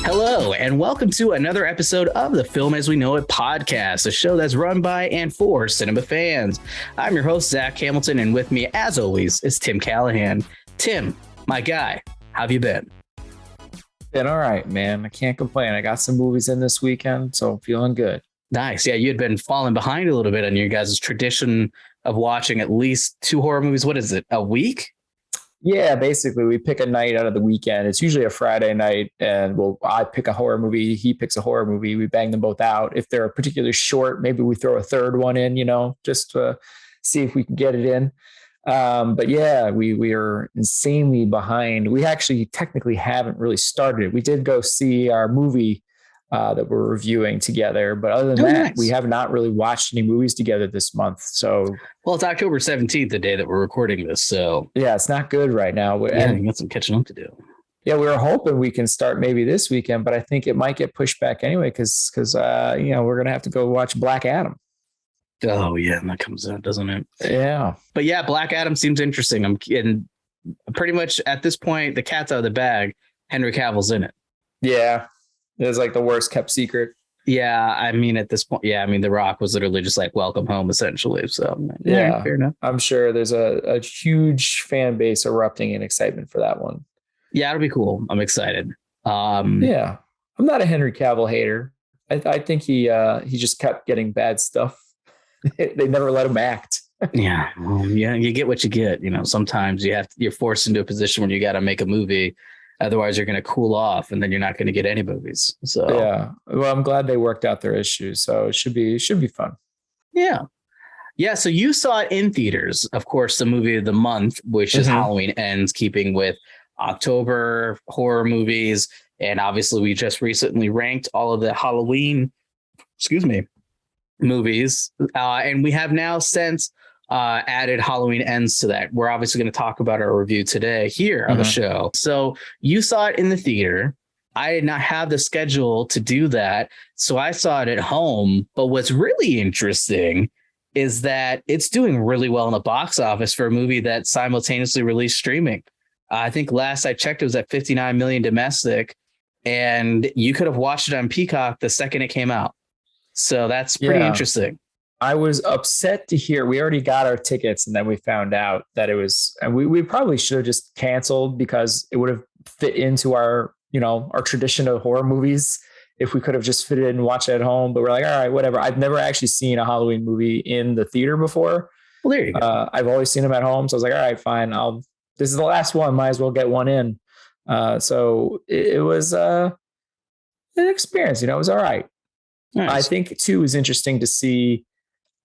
Hello, and welcome to another episode of the Film As We Know It podcast, a show that's run by and for cinema fans. I'm your host, Zach Hamilton, and with me, as always, is Tim Callahan. Tim, my guy, how have you been? Been all right, man. I can't complain. I got some movies in this weekend, so I'm feeling good. Nice. Yeah, you had been falling behind a little bit on your guys' tradition of watching at least 2 horror movies. What is it, a week? Yeah, basically, we pick a night out of the weekend. It's usually a Friday night, and I pick a horror movie. He picks a horror movie. We bang them both out. If they're particularly short, maybe we throw a third one in, just to see if we can get it in. But yeah, we are insanely behind. We actually technically haven't really started it. We did go see our movie that we're reviewing together. But other than that, nice. We have not really watched any movies together this month. So, well, it's October 17th, the day that we're recording this. So yeah, it's not good right now. Yeah, you got some catching up to do. Yeah, we were hoping we can start maybe this weekend, but I think it might get pushed back anyway because we're gonna have to go watch Black Adam. Oh yeah, and that comes out, doesn't it? Yeah. But yeah, Black Adam seems interesting. And pretty much at this point, the cat's out of the bag. Henry Cavill's in it. Yeah. It was like the worst kept secret. Yeah, I mean, at this point, The Rock was literally just like welcome home, essentially. So yeah, fair enough. I'm sure there's a huge fan base erupting in excitement for that one. Yeah, it'll be cool. I'm excited. Yeah, I'm not a Henry Cavill hater. I think he just kept getting bad stuff. They never let him act. Yeah, you get what you get. Sometimes you're forced into a position where you got to make a movie. Otherwise, you're going to cool off, and then you're not going to get any movies. So yeah, well, I'm glad they worked out their issues. So it should be fun. Yeah. So you saw it in theaters, of course, the movie of the month, which is Halloween Ends, keeping with October horror movies, and obviously we just recently ranked all of the Halloween, movies, and we have now since added Halloween Ends to that. We're obviously going to talk about our review today here on the show. So you saw it in the theater. I did not have the schedule to do that, so I saw it at home. But what's really interesting is that it's doing really well in the box office for a movie that simultaneously released streaming. I think last I checked, it was at 59 million domestic, and you could have watched it on Peacock the second it came out. So that's pretty interesting. I was upset to hear we already got our tickets, and then we found out that it was, and we probably should have just canceled because it would have fit into our tradition of horror movies if we could have just fit it in and watched it at home. But we're like, all right, whatever. I've never actually seen a Halloween movie in the theater before. Well, there you go. I've always seen them at home. So I was like, all right, fine. This is the last one. Might as well get one in. So it was an experience, it was all right. Nice. I think too is interesting to see.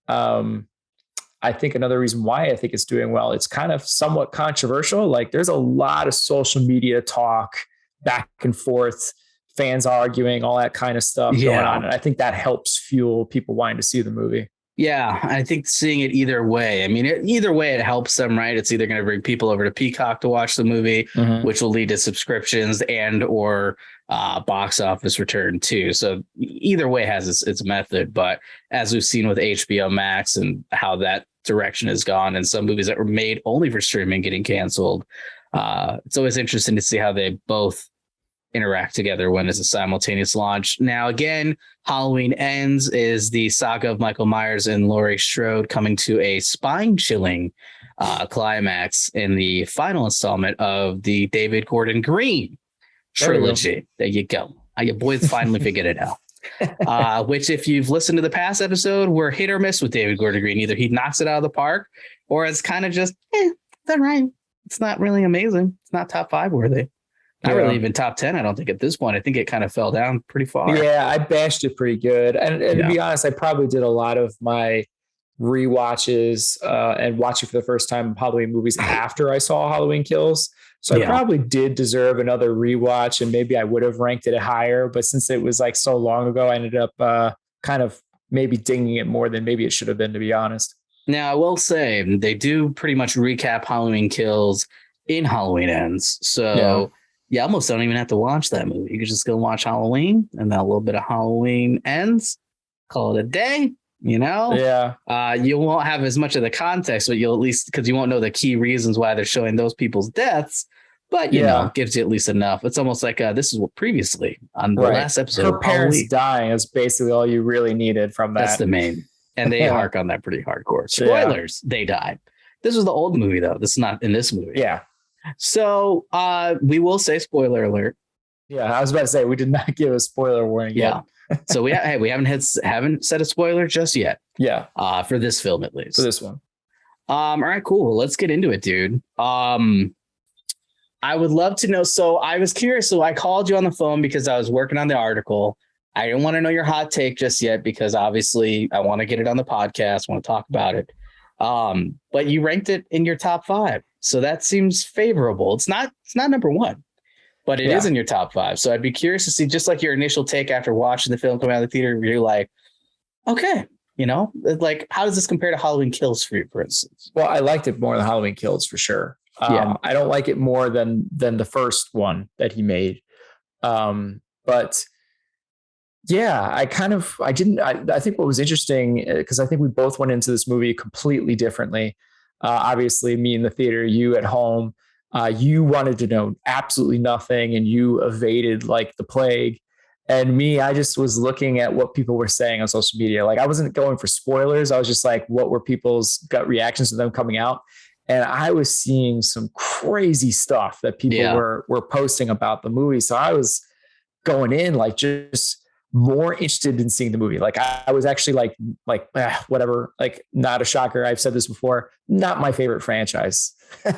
I think another reason why I think it's doing well, it's kind of somewhat controversial. Like there's a lot of social media talk back and forth, fans arguing, all that kind of stuff going on. And I think that helps fuel people wanting to see the movie. Yeah, I think seeing it either way. I mean, either way, it helps them, right? It's either going to bring people over to Peacock to watch the movie, which will lead to subscriptions and or box office return too. So either way has its method. But as we've seen with HBO Max and how that direction has gone, and some movies that were made only for streaming getting canceled, it's always interesting to see how they both interact together when it's a simultaneous launch. Now, again, Halloween Ends is the saga of Michael Myers and Laurie Strode coming to a spine-chilling climax in the final installment of the David Gordon Green trilogy. There you go. Your boys finally figured it out. Which, if you've listened to the past episode, we're hit or miss with David Gordon Green. Either he knocks it out of the park, or it's kind of just, it's all right. It's not really amazing. It's not top 5 worthy. Not really even top 10, I don't think, at this point. I think it kind of fell down pretty far. Yeah, I bashed it pretty good. And to be honest, I probably did a lot of my rewatches and watching for the first time Halloween movies after I saw Halloween Kills. So I probably did deserve another rewatch, and maybe I would have ranked it higher. But since it was like so long ago, I ended up kind of maybe dinging it more than maybe it should have been, to be honest. Now, I will say they do pretty much recap Halloween Kills in Halloween Ends. So you almost don't even have to watch that movie. You can just go watch Halloween and then a little bit of Halloween Ends, call it a day, you know? Yeah. You won't have as much of the context, but you'll at least, because you won't know the key reasons why they're showing those people's deaths. but you know, gives you at least enough. It's almost like this is what previously on the last episode. Her parents dying is basically all you really needed from that. That's the main, and they hark on that pretty hardcore. Spoilers, they die. This was the old movie though. This is not in this movie. Yeah. So we will say spoiler alert. Yeah, I was about to say we did not give a spoiler warning yet. So we haven't said a spoiler just yet. Yeah. For this film at least. For this one. All right, cool. Let's get into it, dude. I would love to know. So I was curious. So I called you on the phone because I was working on the article. I didn't want to know your hot take just yet because obviously I want to get it on the podcast. Want to talk about it. But you ranked it in your top 5. So that seems favorable. It's not number 1, but it is in your top 5. So I'd be curious to see just like your initial take after watching the film come out of the theater. You're like, okay, you know, like how does this compare to Halloween Kills for you, for instance? Well, I liked it more than Halloween Kills for sure. I don't like it more than the first one that he made. But yeah, I think what was interesting, because I think we both went into this movie completely differently. Obviously me in the theater, you at home, you wanted to know absolutely nothing and you evaded like the plague. And me, I just was looking at what people were saying on social media. Like I wasn't going for spoilers. I was just like, what were people's gut reactions to them coming out? And I was seeing some crazy stuff that people were posting about the movie. So I was going in like just more interested in seeing the movie. Like I was actually whatever, like not a shocker. I've said this before, not my favorite franchise.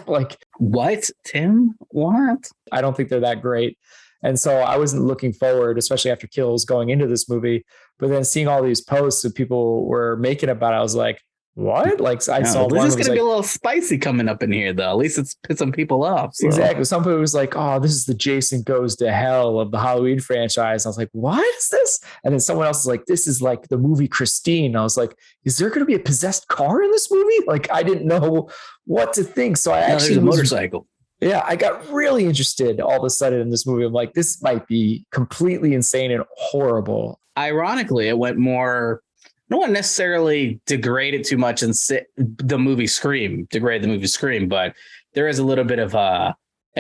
Like what, Tim? What? I don't think they're that great. And so I wasn't looking forward, especially after Kills, going into this movie. But then seeing all these posts that people were making about it, I was like, what? Like I saw this is going to be a little spicy coming up in here, though. At least it's pissed some people off. So. Exactly. Some people was like, oh, this is the Jason Goes to Hell of the Halloween franchise. I was like, what is this? And then someone else was like, this is like the movie Christine. I was like, is there going to be a possessed car in this movie? Like I didn't know what to think. So there's a motorcycle. Yeah, I got really interested all of a sudden in this movie. I'm like, this might be completely insane and horrible. Ironically, it went more. I don't want to necessarily degrade it too much and degrade the movie Scream, but there is a little bit of an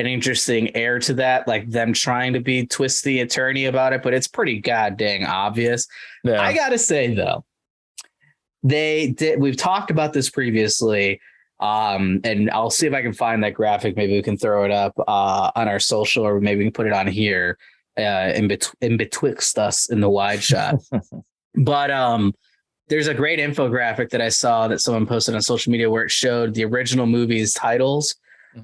interesting air to that, like them trying to be twisty and turny about it, but it's pretty goddamn obvious. Yeah. I gotta say though, we've talked about this previously, and I'll see if I can find that graphic. Maybe we can throw it up on our social, or maybe we can put it on here in betwixt us in the wide shot. But there's a great infographic that I saw that someone posted on social media where it showed the original movie's titles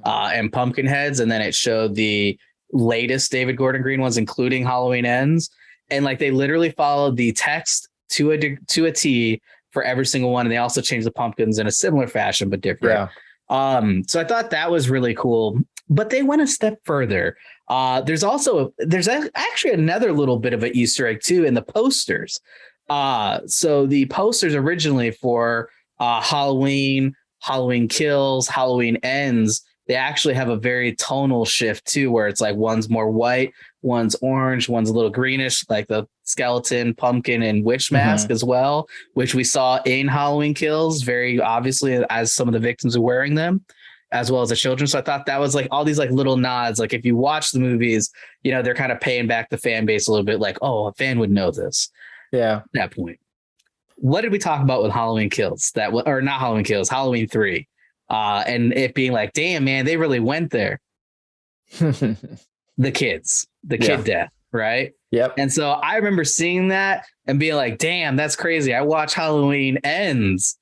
and pumpkin heads. And then it showed the latest David Gordon Green ones, including Halloween Ends. And like, they literally followed the text to a T for every single one. And they also changed the pumpkins in a similar fashion, but different. Yeah. So I thought that was really cool, but they went a step further. There's actually another little bit of an Easter egg too in the posters. So the posters originally for Halloween Kills, Halloween Ends, they actually have a very tonal shift too, where it's like one's more white, one's orange, one's a little greenish, like the skeleton, pumpkin, and witch mask as well, which we saw in Halloween Kills very obviously as some of the victims are wearing them, as well as the children. So I thought that was like all these like little nods. Like if you watch the movies, you know, they're kind of paying back the fan base a little bit, like, oh, a fan would know this. Yeah. At that point. What did we talk about with Halloween Kills? Or not Halloween Kills, Halloween 3. And it being like, damn, man, they really went there. The kid death, right? Yep. And so I remember seeing that and being like, damn, that's crazy. I watched Halloween Ends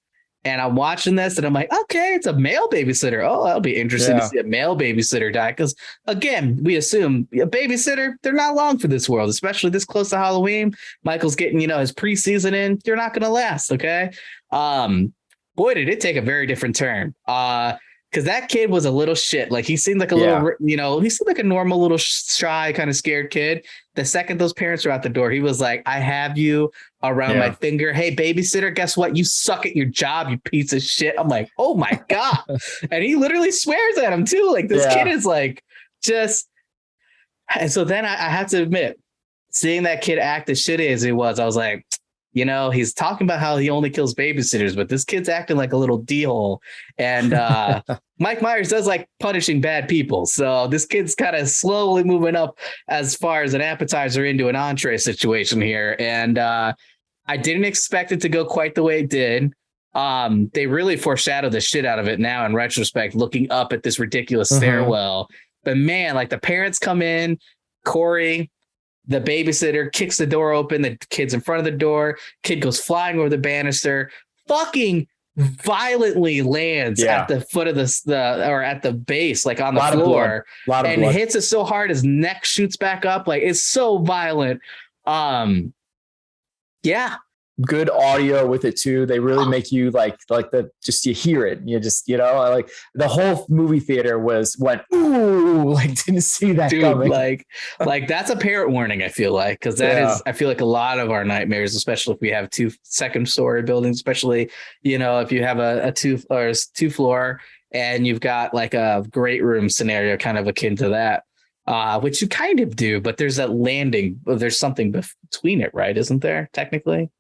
and I'm watching this and I'm like, okay, it's a male babysitter. Oh, that'll be interesting to see a male babysitter die. Because again, we assume a babysitter, they're not long for this world, especially this close to Halloween. Michael's getting, his preseason in. You're not going to last. Okay. Boy, did it take a very different turn. Because that kid was a little shit. Like he seemed like a little, he seemed like a normal little shy, kind of scared kid. The second those parents were out the door, he was like, I have you around my finger. Hey, babysitter, guess what? You suck at your job, you piece of shit. I'm like, oh my God. And he literally swears at him too. Like this kid is like, just. And so then I have to admit, seeing that kid act as shitty as he was, I was like, You know, he's talking about how he only kills babysitters, but this kid's acting like a little d-hole. And Mike Myers does like punishing bad people. So this kid's kind of slowly moving up as far as an appetizer into an entree situation here. And I didn't expect it to go quite the way it did. They really foreshadowed the shit out of it now in retrospect, looking up at this ridiculous stairwell. But man, like the parents come in, Corey, the babysitter, kicks the door open. The kid's in front of the door. Kid goes flying over the banister, fucking violently lands at the foot of or at the base, like on the floor, and hits it so hard his neck shoots back up. Like it's so violent. Yeah. Good audio with it too. They really make you like you hear it. You just, like the whole movie theater went, ooh, like didn't see that coming. Like that's a parent warning, I feel like, because I feel like a lot of our nightmares, especially if we have 2 second-story buildings, especially, if you have a 2 floor and you've got like a great room scenario kind of akin to that, which you kind of do, but there's that landing, there's something between it, right? Isn't there technically?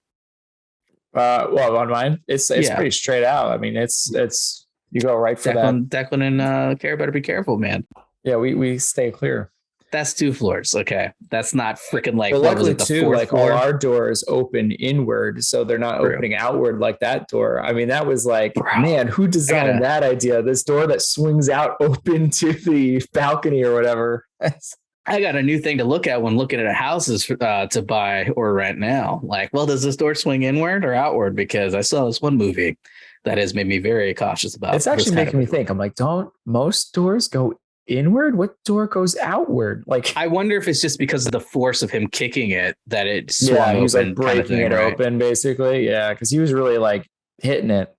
Well, on mine, it's pretty straight out. I mean, it's you go right for Declan and Care better be careful, man. Yeah, we stay clear. That's 2 floors. Okay, that's not freaking like. Well, luckily too, like all our doors open inward, so they're not opening outward like that door. I mean, that was like, man, who designed that idea? This door that swings out open to the balcony or whatever. I got a new thing to look at when looking at houses to buy or rent now. Like, well, does this door swing inward or outward? Because I saw this one movie that has made me very cautious about. It's actually making me think. I'm like, don't most doors go inward? What door goes outward? Like, I wonder if it's just because of the force of him kicking it that it swung he was open, like breaking it open, basically. Yeah, because he was really like hitting it.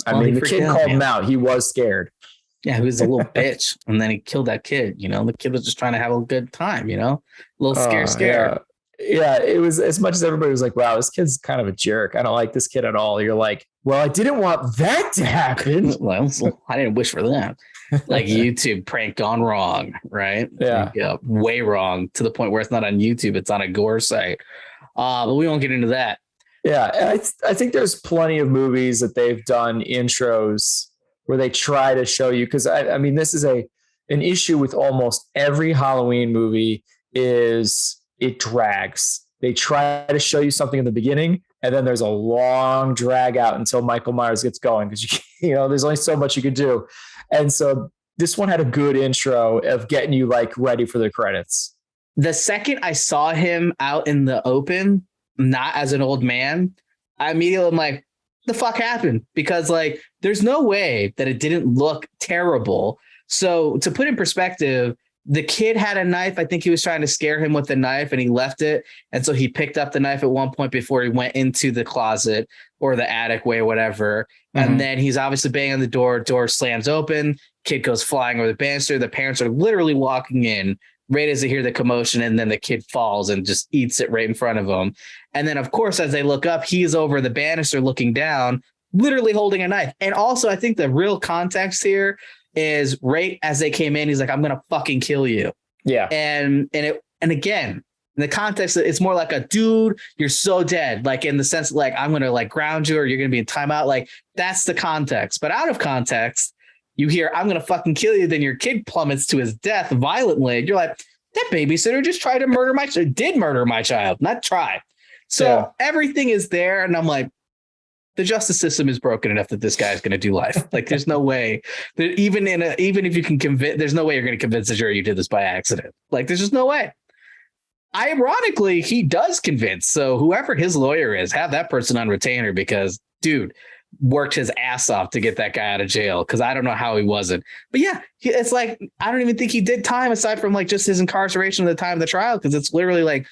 I mean, the kid called him out. He was scared. Yeah, he was a little bitch, and then he killed that kid. The kid was just trying to have a good time. A little scared. Yeah, it was, as much as everybody was like, "Wow, this kid's kind of a jerk. I don't like this kid at all." You're like, "Well, I didn't want that to happen." Well, I didn't wish for that. Like YouTube prank gone wrong, right? Yeah, way wrong to the point where it's not on YouTube; it's on a gore site. But we won't get into that. Yeah, and I think there's plenty of movies that they've done intros where they try to show you, because I mean, this is an issue with almost every Halloween movie is it drags. They try to show you something in the beginning, and then there's a long drag out until Michael Myers gets going, because there's only so much you could do. And so this one had a good intro of getting you like ready for the credits. The second I saw him out in the open, not as an old man, I immediately am like, the fuck happened? Because like there's no way that it didn't look terrible. So to put in perspective, the kid had a knife. I think he was trying to scare him with the knife and he left it. And so he picked up the knife at one point before he went into the closet or the attic way, whatever. And then he's obviously banging on the door slams open, kid goes flying over the banister. The parents are literally walking in right as they hear the commotion, and then the kid falls and just eats it right in front of them. And then, of course, as they look up, he's over the banister looking down, literally holding a knife. And also, I think the real context here is right as they came in, he's like, I'm going to fucking kill you. Yeah. And again, in the context, it's more like a dude, you're so dead, like in the sense like, I'm going to like ground you or you're going to be in timeout. Like that's the context. But out of context, you hear, I'm going to fucking kill you. Then your kid plummets to his death violently. You're like, that babysitter just tried to murder my child, did murder my child, not try. So everything is there. And I'm like, the justice system is broken enough that this guy's going to do life. Like there's no way that even if you can convince, there's no way you're going to convince the jury you did this by accident. Like there's just no way. Ironically, he does convince. So whoever his lawyer is, have that person on retainer, because dude worked his ass off to get that guy out of jail. Cause I don't know how he wasn't, but yeah, it's like, I don't even think he did time aside from like just his incarceration at the time of the trial. Cause it's literally like,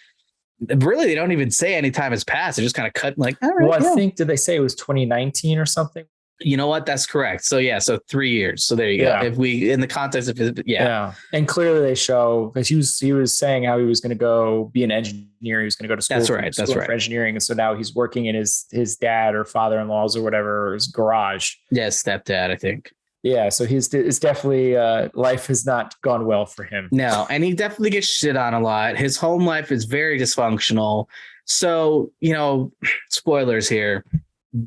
really, they don't even say any time has passed. They just kind of cut like, all right, I think, did they say it was 2019 or something? You know what? That's correct. So yeah, so 3 years. So there you go. If we, in the context of his, and clearly they show, because he was saying how he was going to go be an engineer. He was going to go to school. That's right. For engineering, and so now he's working in his dad or father-in-law's or whatever, his garage. Yeah, stepdad, I think. Yeah, so it's definitely life has not gone well for him. No, and he definitely gets shit on a lot. His home life is very dysfunctional. So, spoilers here.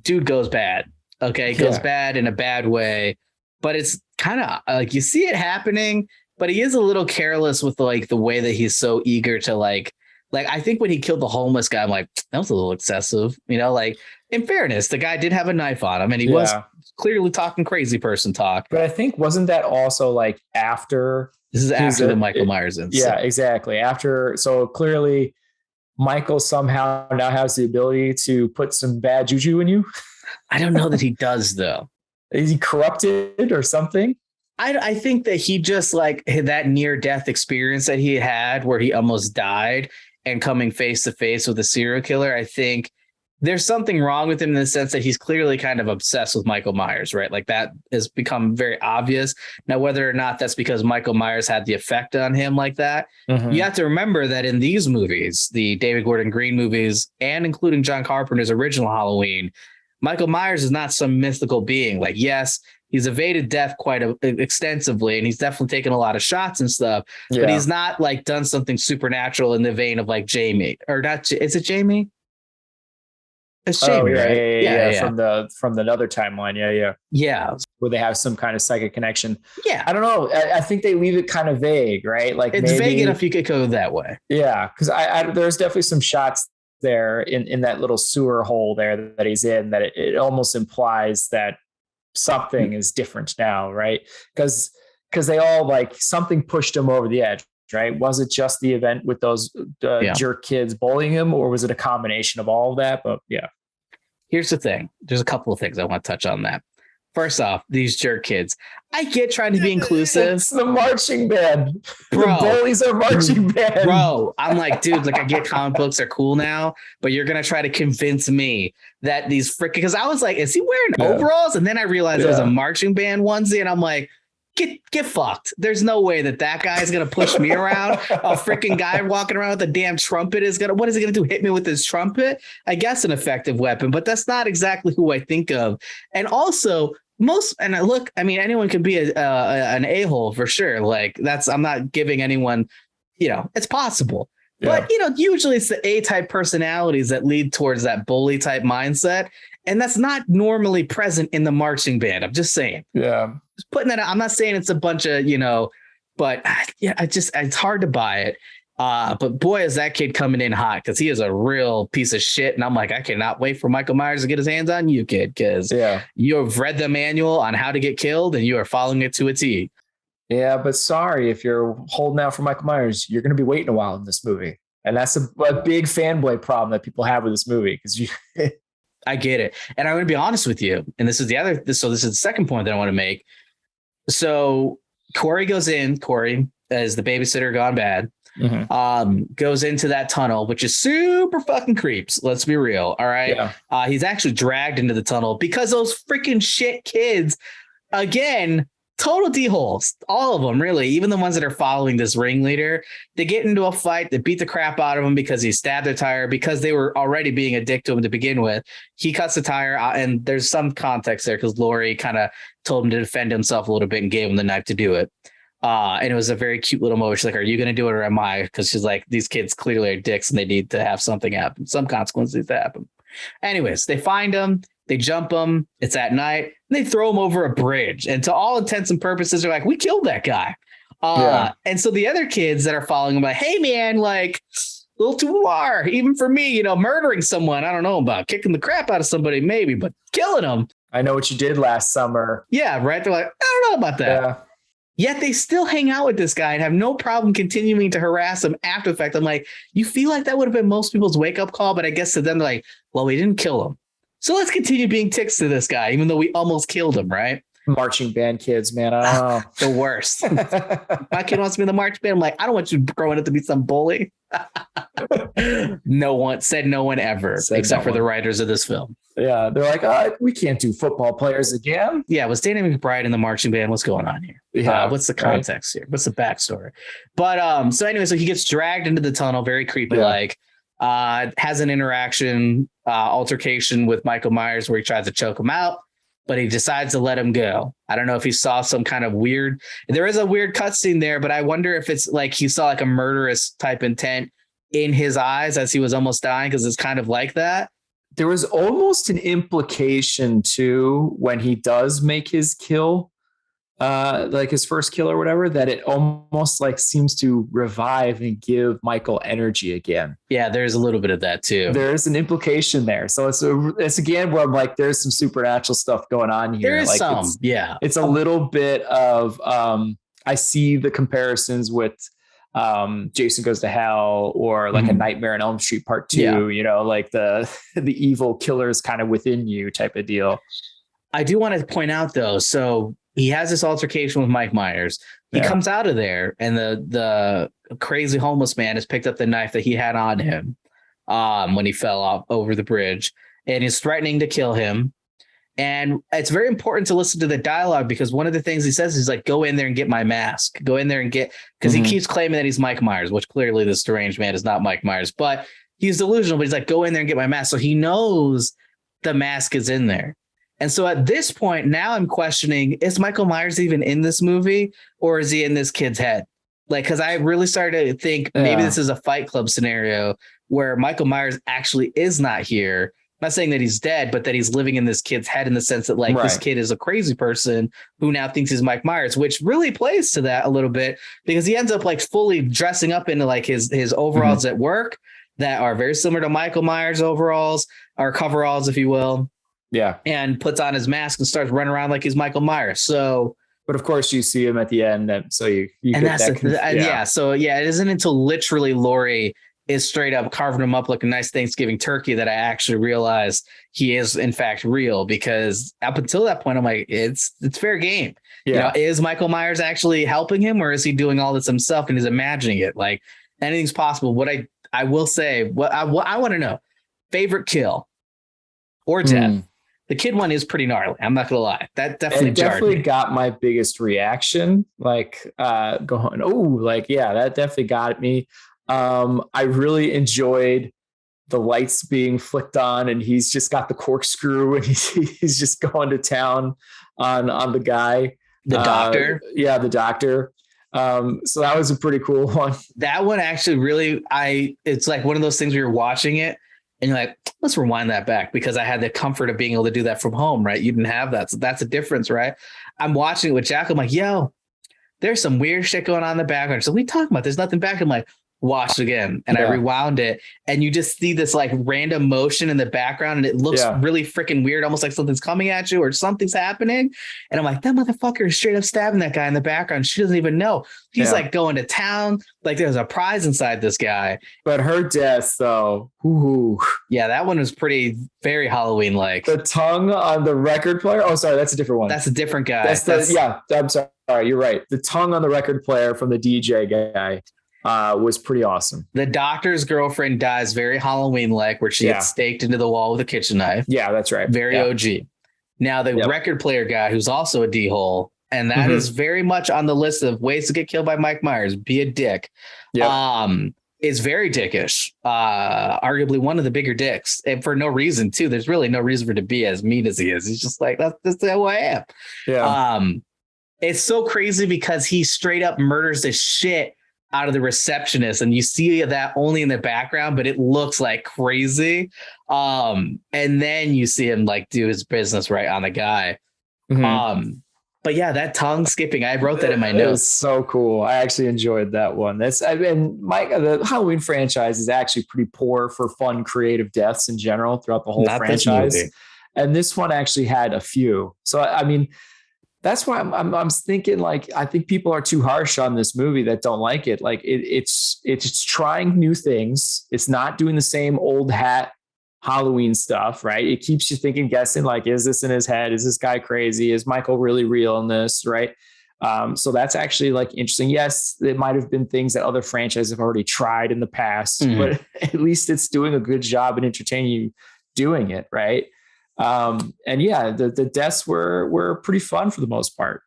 Dude goes bad. Okay. Goes bad in a bad way, but it's kind of like you see it happening, but he is a little careless with like the way that he's so eager to like, I think when he killed the homeless guy, I'm like, that was a little excessive, like in fairness, the guy did have a knife on him and he was clearly talking crazy person talk. But I think wasn't that also like after this is after the Michael Myers incident? Yeah, exactly. After. So clearly Michael somehow now has the ability to put some bad juju in you. I don't know that he does though. Is he corrupted or something? I think that he just like that near death experience that he had where he almost died and coming face to face with a serial killer. I think there's something wrong with him in the sense that he's clearly kind of obsessed with Michael Myers, right? Like that has become very obvious. Now, whether or not that's because Michael Myers had the effect on him like that, you have to remember that in these movies, the David Gordon Green movies, and including John Carpenter's original Halloween, Michael Myers is not some mythical being. Like, yes, he's evaded death quite extensively, and he's definitely taken a lot of shots and stuff, but he's not like done something supernatural in the vein of like Jamie or not. Is it Jamie? It's Jamie, right? Yeah. From the other timeline. Yeah. Where they have some kind of psychic connection. Yeah. I don't know. I think they leave it kind of vague, right? Like it's vague enough you could go that way. Yeah. Cause there's definitely some shots there in that little sewer hole there that he's in that it almost implies that something is different now, right? Because they all like something pushed him over the edge, right? Was it just the event with those jerk kids bullying him, or was it a combination of all of that? But yeah. Here's the thing. There's a couple of things I want to touch on that. First off, these jerk kids. I get trying to be inclusive. It's the marching band. Bro, the bullies are marching band. Bro, I'm like, dude, like I get comic books are cool now, but you're going to try to convince me that these freaking, because I was like, is he wearing overalls? And then I realized it was a marching band onesie. And I'm like, get fucked. There's no way that guy is going to push me around. A freaking guy walking around with a damn trumpet what is he going to do? Hit me with his trumpet? I guess an effective weapon, but that's not exactly who I think of. And also anyone can be an a-hole for sure. Like I'm not giving anyone, it's possible. Yeah. But, usually it's the A-type personalities that lead towards that bully type mindset. And that's not normally present in the marching band. I'm just saying. Yeah. Just putting that out. I'm not saying it's a bunch of, but it's hard to buy it. But boy, is that kid coming in hot because he is a real piece of shit. And I'm like, I cannot wait for Michael Myers to get his hands on you, kid, because you have read the manual on how to get killed and you are following it to a T. Yeah, but sorry, if you're holding out for Michael Myers, you're going to be waiting a while in this movie. And that's a big fanboy problem that people have with this movie because I get it. And I'm going to be honest with you. And this is this is the second point that I want to make. So Corey goes in. Corey, as the babysitter gone bad, goes into that tunnel, which is super fucking creeps. Let's be real. All right. Yeah. He's actually dragged into the tunnel because those freaking shit kids, again, total D-holes, all of them, really. Even the ones that are following this ringleader, they get into a fight. They beat the crap out of him because he stabbed their tire because they were already being a dick to him to begin with. He cuts the tire out, and there's some context there because Lori kind of told him to defend himself a little bit and gave him the knife to do it. And it was a very cute little moment. She's like, are you going to do it or am I? Because she's like, these kids clearly are dicks and they need to have something happen. Some consequences to happen. Anyways, they find him. They jump him. It's at night. And they throw him over a bridge. And to all intents and purposes, they're like, we killed that guy. And so the other kids that are following him are like, hey, man, like a little too far. Even for me, murdering someone. I don't know about kicking the crap out of somebody, maybe, but killing them. I know what you did last summer. Yeah, right. They're like, I don't know about that. Yeah. Yet they still hang out with this guy and have no problem continuing to harass him after the fact. I'm like, you feel like that would have been most people's wake up call. But I guess to them, they're like, well, we didn't kill him. So let's continue being ticks to this guy, even though we almost killed him, right? Marching band kids, man. I don't know. The worst. My kid wants to be in the marching band. I'm like, I don't want you growing up to be some bully. No one ever, except for the writers of this film. Yeah, they're like, we can't do football players again. Yeah, was Danny McBride in the marching band? What's going on here? Yeah, what's the context here? What's the backstory? But so anyway, so he gets dragged into the tunnel, very creepy like. Has an altercation with Michael Myers where he tries to choke him out, but he decides to let him go. I don't know if he saw some kind of there is a weird cutscene there, but I wonder if it's like he saw like a murderous type intent in his eyes as he was almost dying, because it's kind of like that. There was almost an implication too when he does make his kill, like his first kill or whatever, that it almost like seems to revive and give Michael energy again. Yeah, there's a little bit of that too. There's an implication there. So it's again where I'm like, there's some supernatural stuff going on here. There is like some, yeah. It's a little bit of I see the comparisons with Jason Goes to Hell or like a Nightmare on Elm Street Part 2, you know, like the evil killer's kind of within you type of deal. I do want to point out though, so he has this altercation with Mike Myers. He comes out of there and the crazy homeless man has picked up the knife that he had on him when he fell off over the bridge, and he's threatening to kill him. And it's very important to listen to the dialogue, because one of the things he says is like, go in there and get my mask, go in there and get, because he keeps claiming that he's Mike Myers, which clearly this deranged man is not Mike Myers, but he's delusional. But he's like, go in there and get my mask. So he knows the mask is in there. And so at this point, now I'm questioning, is Michael Myers even in this movie, or is he in this kid's head? Like, because I really started to think maybe this is a Fight Club scenario where Michael Myers actually is not here. I'm not saying that he's dead, but that he's living in this kid's head in the sense that like this kid is a crazy person who now thinks he's Mike Myers, which really plays to that a little bit, because he ends up like fully dressing up into like his overalls at work that are very similar to Michael Myers overalls, or coveralls, if you will. Yeah. And puts on his mask and starts running around like he's Michael Myers. So, but of course you see him at the end. So you and get that's that. So it isn't until literally Laurie is straight up carving him up like a nice Thanksgiving turkey that I actually realized he is in fact real, because up until that point, I'm like, it's fair game. Yeah. You know, is Michael Myers actually helping him, or is he doing all this himself and he's imagining it? Like, anything's possible. What I will say, what I want to know, favorite kill or death. The kid one is pretty gnarly. I'm not gonna lie. That definitely got my biggest reaction. Like going, oh, like, yeah, that definitely got me. I really enjoyed the lights being flicked on, and he's just got the corkscrew, and he's just going to town on the guy. The doctor. The doctor. So that was a pretty cool one. That one actually really, it's like one of those things where you're watching it and you're like, let's rewind that back, because I had the comfort of being able to do that from home, right? You didn't have that. So that's a difference, right? I'm watching it with Jack. I'm like, yo, there's some weird shit going on in the background. So we talking about, there's nothing back. I'm like, watch it again. And I rewound it, and you just see this like random motion in the background, and it looks really freaking weird, almost like something's coming at you or something's happening. And I'm like, that motherfucker is straight up stabbing that guy in the background. She doesn't even know. He's like going to town. Like there's a prize inside this guy. But her death though. Yeah, that one was very Halloween like. The tongue on the record player. Oh, sorry, that's a different one. That's a different guy. I'm sorry. You're right. The tongue on the record player from the DJ guy was pretty awesome. The doctor's girlfriend dies very Halloween-like, where she gets staked into the wall with a kitchen knife. Yeah, that's right. Very OG. Now, the record player guy, who's also a D-hole, and that is very much on the list of ways to get killed by Mike Myers. Be a dick. Is very dickish. Arguably one of the bigger dicks, and for no reason, too. There's really no reason for it to be as mean as he is. He's just like, that's who I am. Yeah. It's so crazy because he straight up murders the shit out of the receptionist, and you see that only in the background, but it looks like crazy. And then you see him like do his business right on the guy. But yeah, that tongue skipping, I wrote that in my notes. It was so cool. I actually enjoyed that one. The Halloween franchise is actually pretty poor for fun, creative deaths in general throughout the whole franchise. And this one actually had a few. So, I mean, that's why I'm thinking, like, I think people are too harsh on this movie that don't like it. Like it's trying new things. It's not doing the same old hat Halloween stuff, right? It keeps you thinking, guessing, like, is this in his head? Is this guy crazy? Is Michael really real in this? Right. So that's actually like interesting. Yes, it might have been things that other franchises have already tried in the past, but at least it's doing a good job in entertaining you doing it. Right. And yeah, the deaths were pretty fun for the most part.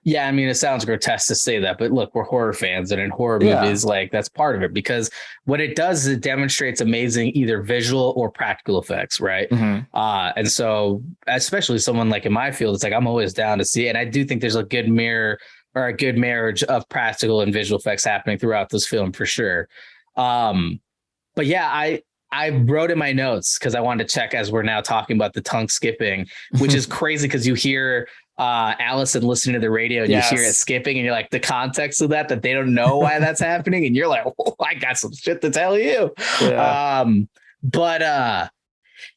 Yeah, I mean, it sounds grotesque to say that, but look, we're horror fans, and in horror movies, like, that's part of it, because what it does is it demonstrates amazing either visual or practical effects, right? And so, especially someone like in my field, it's like I'm always down to see it. And I do think there's a good mirror or a good marriage of practical and visual effects happening throughout this film for sure. But yeah, I wrote in my notes because I wanted to check as we're now talking about the tongue skipping, which is crazy because you hear Allison listening to the radio and you hear it skipping and you're like, the context of that they don't know why that's happening. And you're like, oh, I got some shit to tell you. Yeah.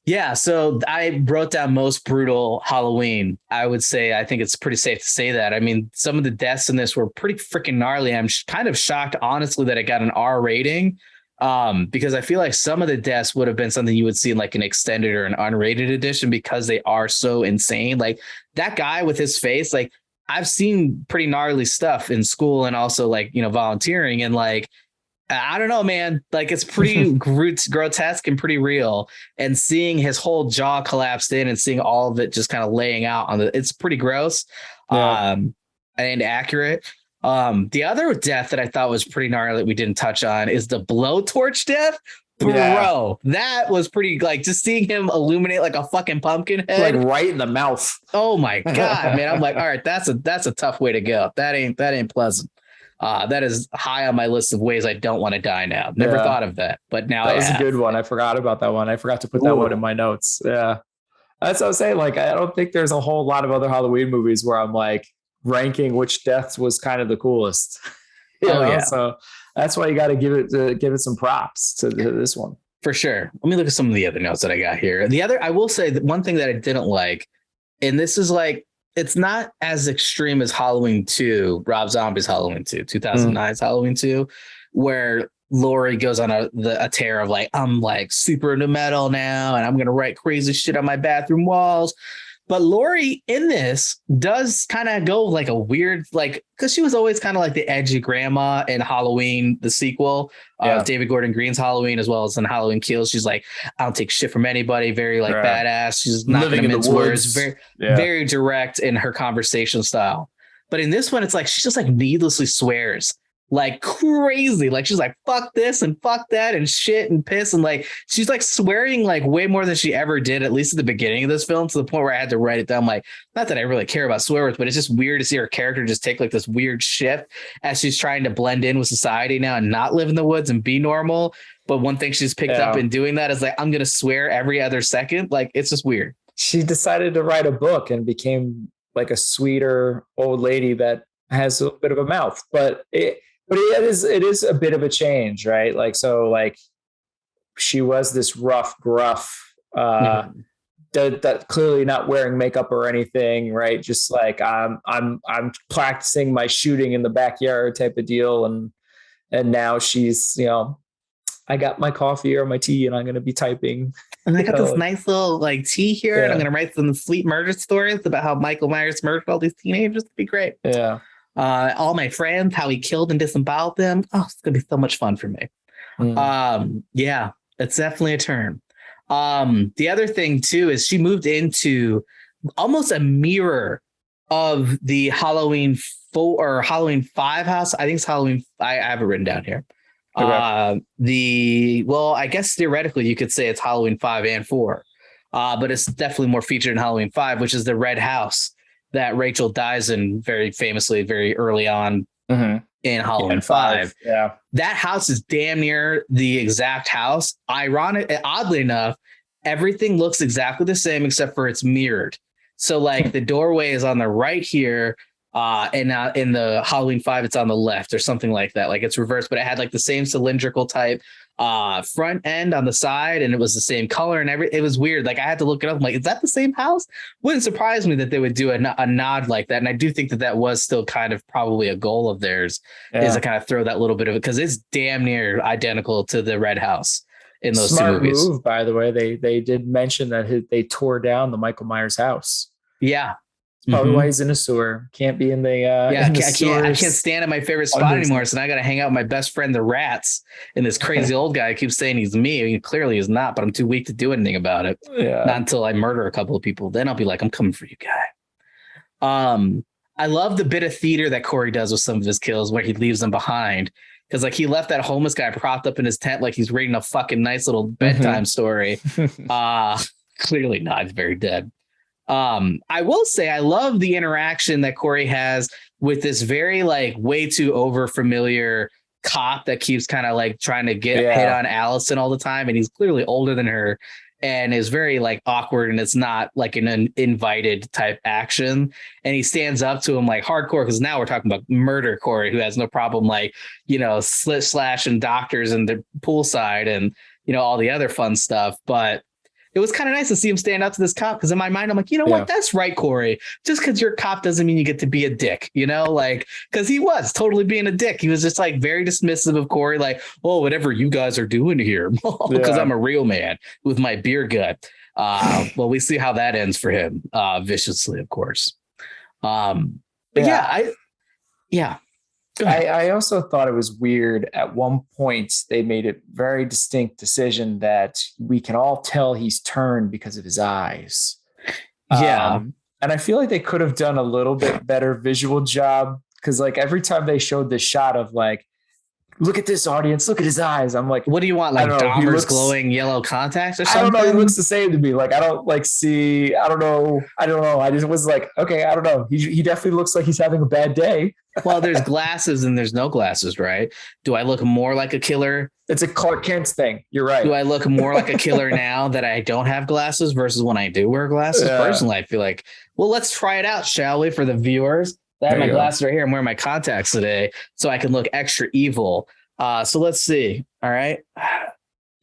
Yeah, so I wrote down most brutal Halloween. I would say, I think it's pretty safe to say that. I mean, some of the deaths in this were pretty freaking gnarly. I'm kind of shocked, honestly, that it got an R rating, because I feel like some of the deaths would have been something you would see in like an extended or an unrated edition because they are so insane. Like that guy with his face, like I've seen pretty gnarly stuff in school and also like, volunteering, and like, I don't know, man. Like it's pretty grotesque and pretty real. And seeing his whole jaw collapsed in and seeing all of it just kind of laying out on it's pretty gross, and accurate. The other death that I thought was pretty gnarly that we didn't touch on is the blowtorch death. Bro, that was pretty, like, just seeing him illuminate like a fucking pumpkin head, like right in the mouth. Oh my God, man. I'm like, all right, that's a tough way to go. That ain't pleasant. That is high on my list of ways I don't want to die now. Never thought of that, but now that was a good one. I forgot about that one. I forgot to put that one in my notes. Yeah. That's what I'm saying. Like, I don't think there's a whole lot of other Halloween movies where I'm like ranking which deaths was kind of the coolest. So that's why you got to give it some props to this one. For sure. Let me look at some of the other notes that I got here. I will say that one thing that I didn't like, and this is like, it's not as extreme as Halloween 2, Rob Zombie's Halloween 2, 2009's Halloween 2, where Laurie goes on a tear of like, I'm like super into metal now and I'm going to write crazy shit on my bathroom walls. But Laurie in this does kind of go like a weird, like, because she was always kind of like the edgy grandma in Halloween, the sequel, David Gordon Green's Halloween, as well as in Halloween Kills. She's like, I don't take shit from anybody. Very like badass. She's not going to mince words. Very, very direct in her conversation style. But in this one, it's like, she just like needlessly swears like crazy. Like she's like, fuck this and fuck that and shit and piss. And like, she's like swearing like way more than she ever did, at least at the beginning of this film, to the point where I had to write it down. Like, not that I really care about swear words, but it's just weird to see her character just take like this weird shift as she's trying to blend in with society now and not live in the woods and be normal. But one thing she's picked up in doing that is like, I'm going to swear every other second. Like, it's just weird. She decided to write a book and became like a sweeter old lady that has a bit of a mouth, but it is a bit of a change, right? Like, so like she was this rough, gruff, that clearly not wearing makeup or anything, right? Just like I'm practicing my shooting in the backyard type of deal, and now she's, I got my coffee or my tea and I'm going to be typing. And I got this nice little like tea here, and I'm going to write some sweet murder stories about how Michael Myers murdered all these teenagers. It'd be great. Yeah. All my friends, how he killed and disemboweled them. Oh, it's gonna be so much fun for me. Yeah, it's definitely a turn. The other thing too is she moved into almost a mirror of the Halloween 4 or Halloween 5 house. I think it's Halloween. I have it written down here. Okay. I guess theoretically you could say it's Halloween 5 and 4, but it's definitely more featured in Halloween 5, which is the red house that Rachel dies in very famously, very early on in Halloween 5. Yeah. That house is damn near the exact house. Oddly enough, everything looks exactly the same except for it's mirrored. So like the doorway is on the right here, and in the Halloween 5, it's on the left or something like that. Like it's reversed, but it had like the same cylindrical type front end on the side, and it was the same color and it was weird. Like I had to look it up. I'm like, is that the same house? Wouldn't surprise me that they would do a nod like that. And I do think that was still kind of probably a goal of theirs, is to kind of throw that little bit of it, because it's damn near identical to the red house in those two movies. Move, by the way. They did mention that they tore down the Michael Myers house. Yeah. Probably why he's in a sewer. Can't be in the I can't stand at my favorite spot anymore. So now I got to hang out with my best friend, the rats, and this crazy old guy keeps saying he's me. I mean, clearly he's not, but I'm too weak to do anything about it. Yeah. Not until I murder a couple of people. Then I'll be like, I'm coming for you, guy. I love the bit of theater that Corey does with some of his kills where he leaves them behind. Because like he left that homeless guy propped up in his tent like he's reading a fucking nice little bedtime story. Clearly not. He's very dead. I will say I love the interaction that Corey has with this very like way too over familiar cop that keeps kind of like trying to get hit on Allison all the time, and he's clearly older than her and is very like awkward, and it's not like an invited type action. And he stands up to him like hardcore, because now we're talking about murder Corey, who has no problem like, you know, slit slash and doctors and the poolside and, you know, all the other fun stuff. But it was kind of nice to see him stand up to this cop, because in my mind, I'm like, you know what? That's right, Corey. Just because you're a cop doesn't mean you get to be a dick, you know, like, because he was totally being a dick. He was just like very dismissive of Corey, like, oh, whatever you guys are doing here, because I'm a real man with my beer gut. Well, we see how that ends for him, viciously, of course. But I also thought it was weird. At one point, they made a very distinct decision that we can all tell he's turned because of his eyes. And I feel like they could have done a little bit better visual job, because like every time they showed this shot of like, look at this, audience, look at his eyes, I'm like, what do you want? Like Dahmer's glowing yellow contacts or something? I don't know. He looks the same to me. Like, I don't like see, I don't know. I just was like, okay, I don't know. He definitely looks like he's having a bad day. Well, there's glasses and there's no glasses, right? Do I look more like a killer? It's a Clark Kent thing. You're right. Do I look more like a killer now that I don't have glasses versus when I do wear glasses? Personally, I feel like, well, let's try it out, shall we, for the viewers? I have my glasses right here. I'm wearing my contacts today so I can look extra evil. So let's see. All right.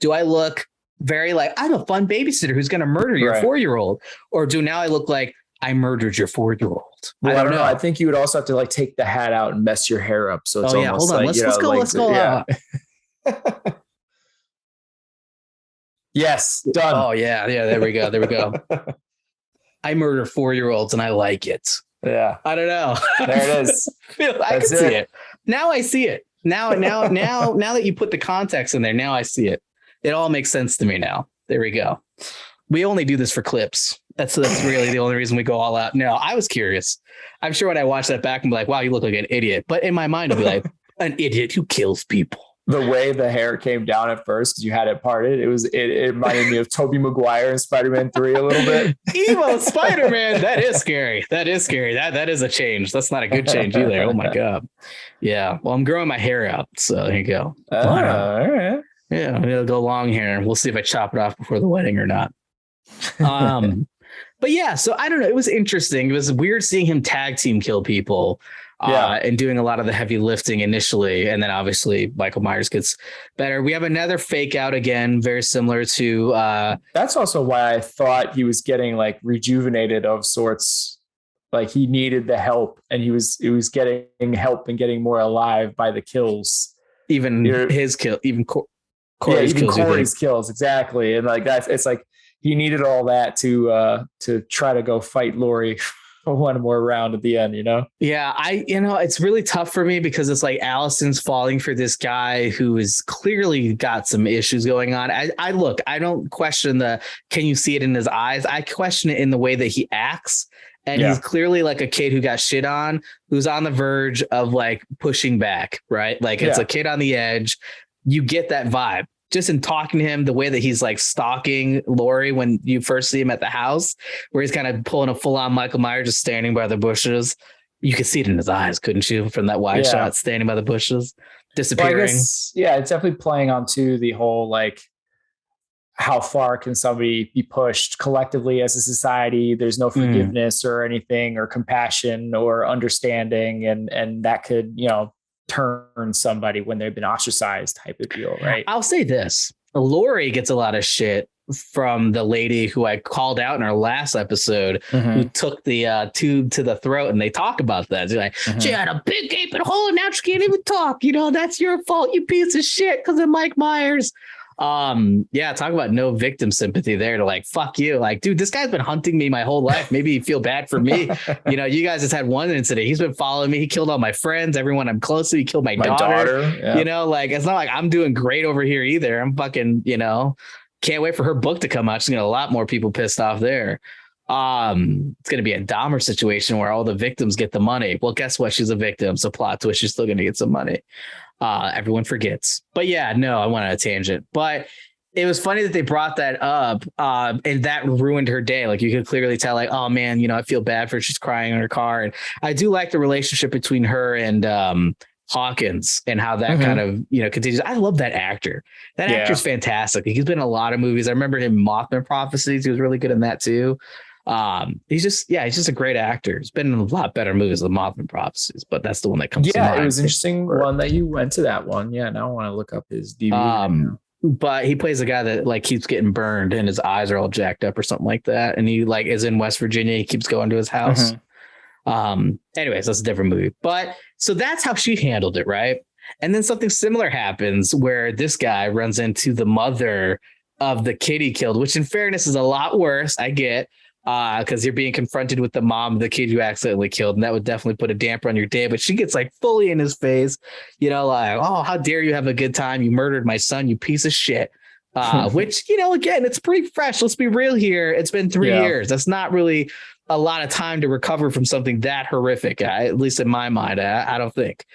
Do I look very like, I'm a fun babysitter who's going to murder your 4-year-old? Or do now I look like I murdered your 4-year-old? Well, I don't know. I think you would also have to like take the hat out and mess your hair up. So it's almost hold on. like, Let's go. Yeah. Yes. Done. Oh yeah. There we go. I murder 4-year-olds and I like it. Yeah. I don't know. There it is. I can see it. Now I see it. Now that you put the context in there, now I see it. It all makes sense to me now. There we go. We only do this for clips. That's really the only reason we go all out. No, I was curious. I'm sure when I watch that back, I'm like, wow, you look like an idiot. But in my mind, I'll be like, an idiot who kills people. The way the hair came down at first, because you had it parted, it reminded me of Tobey Maguire in Spider-Man 3 a little bit. Emo Spider-Man, that is scary. That is a change. That's not a good change either. Oh my god. Yeah. Well, I'm growing my hair out, so there you go. All right. Yeah, it'll go long hair. We'll see if I chop it off before the wedding or not. But yeah, so I don't know. It was interesting. It was weird seeing him tag team kill people. And doing a lot of the heavy lifting initially. And then obviously Michael Myers gets better. We have another fake out again, very similar to that's also why I thought he was getting like rejuvenated of sorts. Like he needed the help, and he was getting help and getting more alive by the kills. Even his kill, even Corey's kills. Exactly. And like it's like he needed all that to try to go fight Laurie one more round at the end, you know? Yeah, it's really tough for me, because it's like Allison's falling for this guy who is clearly got some issues going on. I don't question can you see it in his eyes? I question it in the way that he acts. And he's clearly like a kid who got shit on, who's on the verge of like pushing back, right? Like it's a kid on the edge. You get that vibe. Just in talking to him, the way that he's like stalking Laurie when you first see him at the house, where he's kind of pulling a full on Michael Myers, just standing by the bushes. You could see it in his eyes, couldn't you? From that wide shot, standing by the bushes, disappearing. Well, it's definitely playing on to the whole, like, how far can somebody be pushed collectively as a society? There's no forgiveness or anything, or compassion or understanding. And that could, turn somebody when they've been ostracized type of deal, right? I'll say this. Laurie gets a lot of shit from the lady who I called out in our last episode, who took the tube to the throat, and they talk about that. They're like, she had a big gaping hole and now she can't even talk. That's your fault, you piece of shit, because of Mike Myers. Talk about no victim sympathy there, to like, fuck you. Like, dude, this guy's been hunting me my whole life. Maybe you feel bad for me. You guys just had one incident. He's been following me. He killed all my friends, everyone I'm close to. He killed my daughter. Yeah. Like, it's not like I'm doing great over here either. I'm fucking, can't wait for her book to come out. She's gonna get a lot more people pissed off there. It's going to be a Dahmer situation where all the victims get the money. Well, guess what? She's a victim. So plot twist, she's still going to get some money. Everyone forgets. But yeah, no, I went on a tangent. But it was funny that they brought that up, and that ruined her day. Like, you could clearly tell, like, oh man, I feel bad for her. She's crying in her car. And I do like the relationship between her and Hawkins and how that kind of, continues. I love that actor. That actor's fantastic. He's been in a lot of movies. I remember him in Mothman Prophecies. He was really good in that too. He's just a great actor. He's been in a lot better movies than Mothman Prophecies, but that's the one that comes to mind. Yeah, it was interesting one that you went to that one. Yeah, now I want to look up his DVD. But he plays a guy that like keeps getting burned and his eyes are all jacked up or something like that. And he like is in West Virginia. He keeps going to his house. Anyways, that's a different movie. But so that's how she handled it, right? And then something similar happens where this guy runs into the mother of the kid he killed, which in fairness is a lot worse. I get because you're being confronted with the mom of the kid you accidentally killed, and that would definitely put a damper on your day. But she gets like fully in his face, like, oh, how dare you have a good time? You murdered my son, you piece of shit. Which, again, it's pretty fresh. Let's be real here. It's been 3 years. That's not really a lot of time to recover from something that horrific, at least in my mind. I don't think.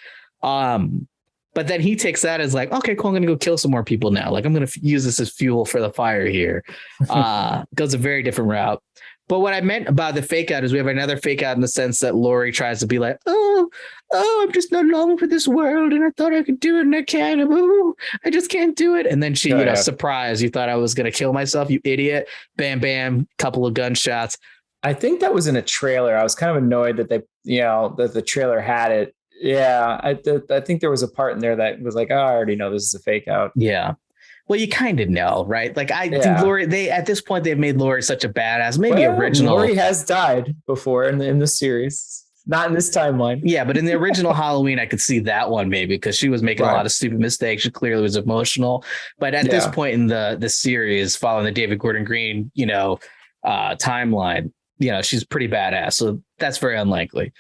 But then he takes that as like, okay, cool, I'm going to go kill some more people now. Like, I'm going to use this as fuel for the fire here. Goes a very different route. But what I meant about the fake out is we have another fake out in the sense that Laurie tries to be like, oh, I'm just not long for this world. And I thought I could do it and I can't. I just can't do it. And then she, surprise, you thought I was going to kill myself, you idiot. Bam, bam, couple of gunshots. I think that was in a trailer. I was kind of annoyed that that the trailer had it. Yeah, I think there was a part in there that was like, oh, I already know this is a fake out. Yeah. Well, you kind of know, right? Like I think Laurie, at this point, they've made Laurie such a badass. Maybe original. Laurie has died before in the series, not in this timeline. Yeah, but in the original Halloween, I could see that one maybe because she was making a lot of stupid mistakes. She clearly was emotional. But at this point in the series, following the David Gordon Green, timeline, she's pretty badass. So that's very unlikely.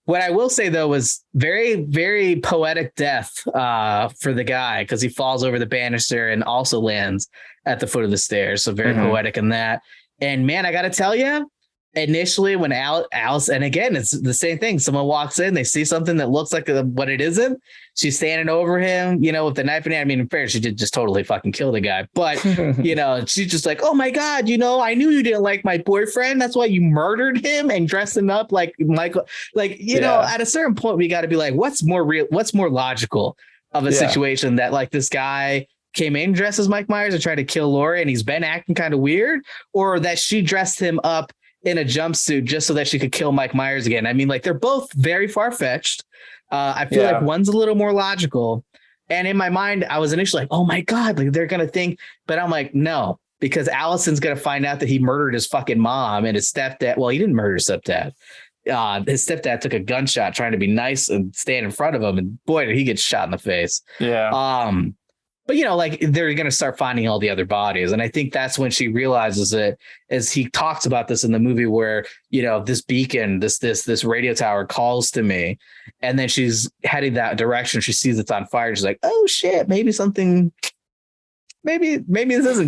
What I will say, though, was very, very poetic death for the guy because he falls over the banister and also lands at the foot of the stairs. So very poetic in that. And man, I got to tell you, initially when Alice, and again, it's the same thing. Someone walks in, they see something that looks like what it isn't. She's standing over him, with the knife in her hand. I mean, in fairness, she did just totally fucking kill the guy. But, she's just like, oh my God, I knew you didn't like my boyfriend. That's why you murdered him and dressed him up like Michael. Like, at a certain point, we got to be like, what's more real? What's more logical of a situation that like this guy came in dressed as Mike Myers and tried to kill Laurie and he's been acting kind of weird, or that she dressed him up in a jumpsuit just so that she could kill Mike Myers again? I mean, like, they're both very far-fetched. I feel like one's a little more logical. And in my mind, I was initially like, oh my God, like they're going to think, but I'm like, no, because Allison's going to find out that he murdered his fucking mom and his stepdad. Well, he didn't murder his stepdad. His stepdad took a gunshot trying to be nice and stand in front of him. And boy, did he get shot in the face. Yeah. But, like they're going to start finding all the other bodies. And I think that's when she realizes it, as he talks about this in the movie where, this beacon, this radio tower calls to me. And then she's heading that direction. She sees it's on fire. She's like, oh, shit, maybe this isn't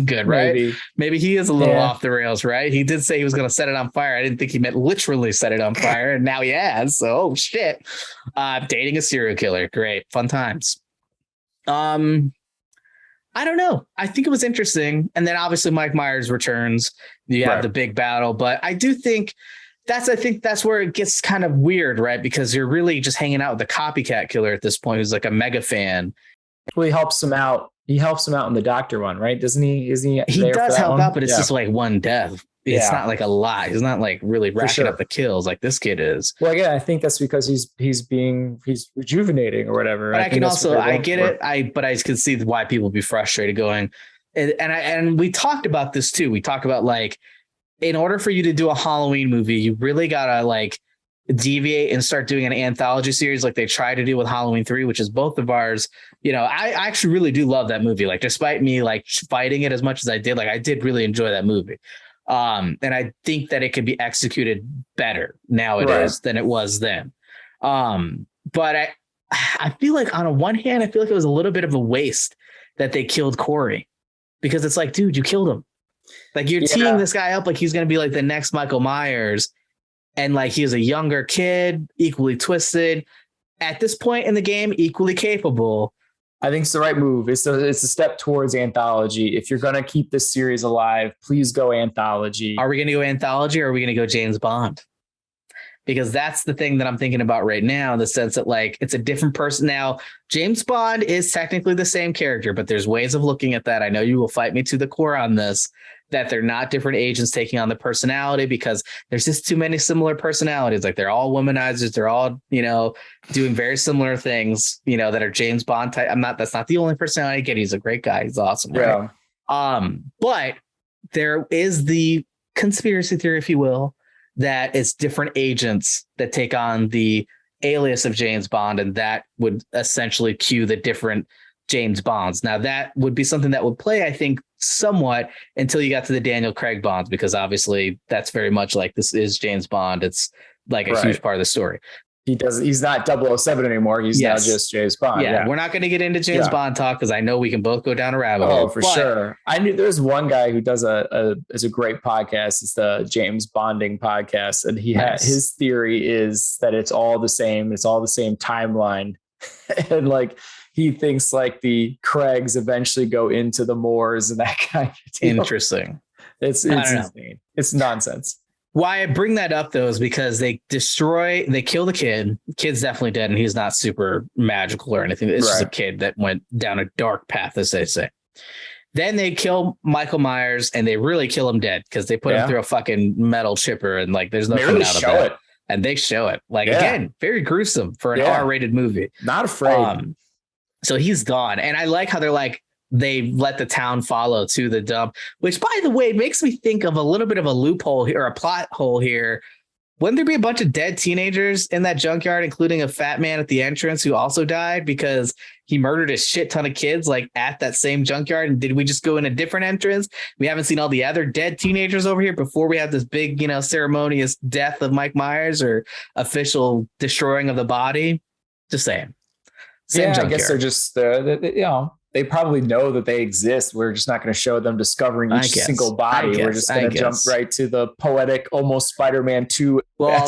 good. Right. Maybe he is a little off the rails. Right. He did say he was going to set it on fire. I didn't think he meant literally set it on fire. And now he has. So, oh, shit. Dating a serial killer. Great. Fun times. I don't know. I think it was interesting. And then obviously Mike Myers returns. You have the big battle. But I do think that's where it gets kind of weird, right? Because you're really just hanging out with the copycat killer at this point, who's like a mega fan. Well, he helps him out. He helps him out in the doctor one, right? Doesn't he? Isn't he? He does help out, but it's just like one death. It's not like a lot. He's not like really racking up the kills like this kid is. Well, again, I think that's because he's rejuvenating or whatever. But I get it. But I can see why people be frustrated going. And we talked about this too. We talked about like, in order for you to do a Halloween movie, you really gotta like deviate and start doing an anthology series like they try to do with Halloween 3, which is both of ours. I actually really do love that movie. Like, despite me like fighting it as much as I did, like I did really enjoy that movie. And I think that it can be executed better nowadays than it was then. But I feel like on one hand, I feel like it was a little bit of a waste that they killed Corey, because it's like, dude, you killed him. Like, you're teeing this guy up like he's going to be like the next Michael Myers. And like, he was a younger kid, equally twisted at this point in the game, equally capable. I think it's the right move. It's a step towards anthology. If you're going to keep this series alive, please go anthology. Are we going to go anthology or are we going to go James Bond? because that's the thing that I'm thinking about right now, in the sense that like it's a different person. Now, James Bond is technically the same character, but there's ways of looking at that. I know you will fight me to the core on this, that they're not different agents taking on the personality, because there's just too many similar personalities. Like they're all womanizers. They're all, doing very similar things, that are James Bond type. That's not the only personality. Again, he's a great guy. He's awesome. Right? Yeah. But there is the conspiracy theory, if you will, that it's different agents that take on the alias of James Bond, and that would essentially cue the different James Bonds. Now, that would be something that would play, I think, somewhat until you got to the Daniel Craig Bonds, because obviously that's very much like, this is James Bond. It's like a huge part of the story. He's not 007 anymore. He's now just James Bond. Yeah. We're not going to get into James Bond talk, because I know we can both go down a rabbit hole. Oh, for sure. I knew there's one guy who does a great podcast. It's the James Bonding podcast. And his theory is that it's all the same. It's all the same timeline. And like, he thinks like the Craigs eventually go into the Moors and that kind of deal. Interesting. It's insane. It's nonsense. Why I bring that up, though, is because they kill the kid. The kid's definitely dead, and he's not super magical or anything. It's just a kid that went down a dark path, as they say. Then they kill Michael Myers, and they really kill him dead, because they put him through a fucking metal chipper, and like there's no coming out of that. And they show it. Like, again, very gruesome for an R-rated movie. Not afraid. So he's gone. And I like how they're like, they let the town follow to the dump, which, by the way, makes me think of a little bit of a loophole here, or a plot hole here. Wouldn't there be a bunch of dead teenagers in that junkyard, including a fat man at the entrance who also died because he murdered a shit ton of kids like at that same junkyard? And did we just go in a different entrance? We haven't seen all the other dead teenagers over here before we have this big, ceremonious death of Mike Myers or official destroying of the body. Just saying. Same junkyard. I guess they're just, they probably know that they exist. We're just not going to show them discovering each single body. We're just going to jump right to the poetic, almost Spider-Man 2. Well,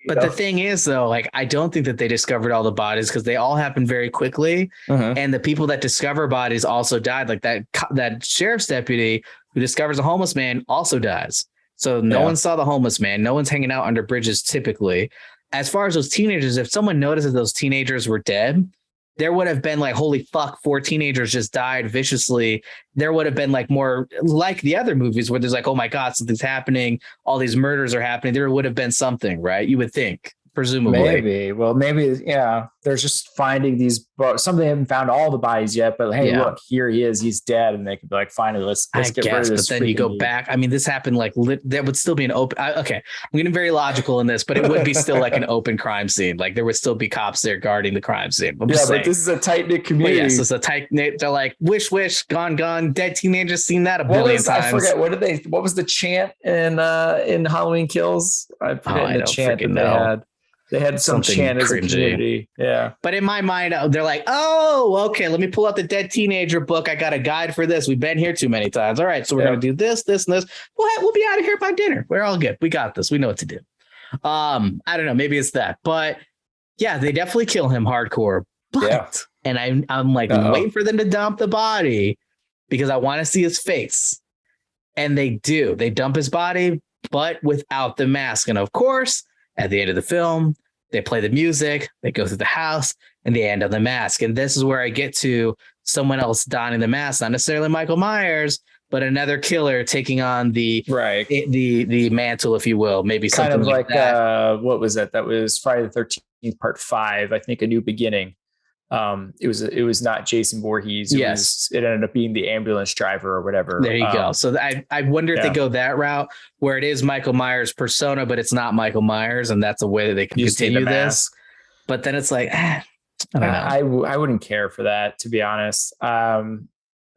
but the thing is, though, like, I don't think that they discovered all the bodies, because they all happened very quickly. And the people that discover bodies also died. Like that sheriff's deputy who discovers a homeless man also dies. So no one saw the homeless man. No one's hanging out under bridges typically. As far as those teenagers, if someone noticed that those teenagers were dead, there would have been like, holy fuck, 4 teenagers just died viciously. There would have been like more like the other movies where there's like, oh my God, something's happening. All these murders are happening. There would have been something, right? You would think, presumably. Maybe, they're just finding these. Some they haven't found all the bodies yet, but hey, look, here he is. He's dead, and they could be like, finally, let's get rid of this. But then you go back. I mean, this happened like that would still be an open. Okay, I'm getting very logical in this, but it would be still like an open crime scene. Like there would still be cops there guarding the crime scene. But this is a tight knit community. Yes, it's a tight knit. They're like, wish, gone, dead teenagers. Seen that a billion times. I forget what was the chant in Halloween Kills? I forget the chant that they had. They had some chant as a community. Yeah. But in my mind, they're like, oh, okay, let me pull out the dead teenager book. I got a guide for this. We've been here too many times. All right, so we're going to do this, and this. We'll be out of here by dinner. We're all good. We got this. We know what to do. I don't know. Maybe it's that. But yeah, they definitely kill him hardcore. But, and I'm like waiting for them to dump the body because I want to see his face. And they do. They dump his body, but without the mask. And of course, at the end of the film, they play the music, they go through the house, and they end on the mask. And this is where I get to someone else donning the mask, not necessarily Michael Myers, but another killer taking on the mantle, if you will. Maybe something kind of like that. What was that? That was Friday the 13th, Part 5. I think A New Beginning. It was not Jason Voorhees. It ended up being the ambulance driver or whatever. There you go. So I wonder if they go that route where it is Michael Myers' persona, but it's not Michael Myers, and that's a way that they can continue this. But then it's like, I don't know. I wouldn't care for that, to be honest.